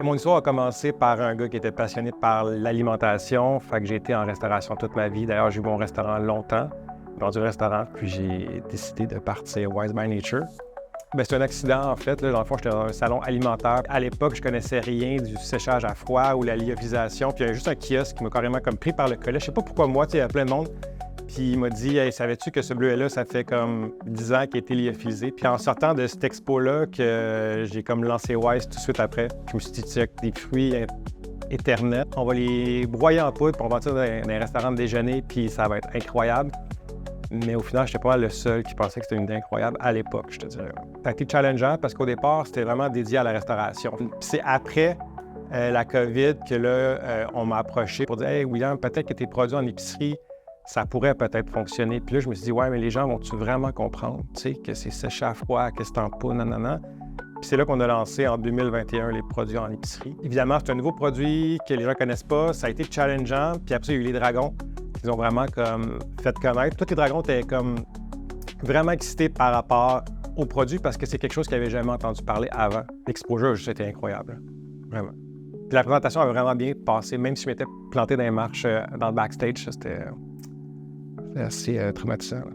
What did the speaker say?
Mon histoire a commencé par un gars qui était passionné par l'alimentation. Fait que j'ai été en restauration toute ma vie. D'ailleurs, j'ai eu mon restaurant longtemps, vendu restaurant, puis j'ai décidé de partir Wise by Nature. C'est un accident, en fait. Là, dans le fond, j'étais dans un salon alimentaire. À l'époque, je connaissais rien du séchage à froid ou la lyophilisation. Puis il y avait juste un kiosque qui m'a carrément comme pris par le collet. Je sais pas pourquoi moi, il y avait plein de monde. Puis il m'a dit, hey, savais-tu que ce bleuet-là, ça fait comme 10 ans qu'il a été lyophilisé? Puis en sortant de cette expo-là, que j'ai comme lancé Wise tout de suite après, je me suis dit, tiens, des fruits éternels, on va les broyer en poudre, puis on va partir dans un restaurant de déjeuner, puis ça va être incroyable. Mais au final, je n'étais pas le seul qui pensait que c'était une idée incroyable à l'époque, je te dirais. Ça a été challengeant parce qu'au départ, c'était vraiment dédié à la restauration. Puis c'est après la COVID que là, on m'a approché pour dire, hey, William, peut-être que tes produits en épicerie, ça pourrait peut-être fonctionner. Puis là, je me suis dit, ouais, mais les gens vont-tu vraiment comprendre, tu sais, que c'est séché à froid, que c'est en poudre, nanana. Puis c'est là qu'on a lancé en 2021 les produits en épicerie. Évidemment, c'est un nouveau produit que les gens ne connaissent pas. Ça a été challengeant. Puis après, il y a eu les dragons. Ils ont vraiment comme fait connaître. Tous les dragons étaient comme vraiment excités par rapport au produit parce que c'est quelque chose qu'ils n'avaient jamais entendu parler avant. L'exposure, juste été incroyable. Vraiment. Puis la présentation a vraiment bien passé, même si je m'étais planté dans les marches dans le backstage. C'était assez traumatisant. Là.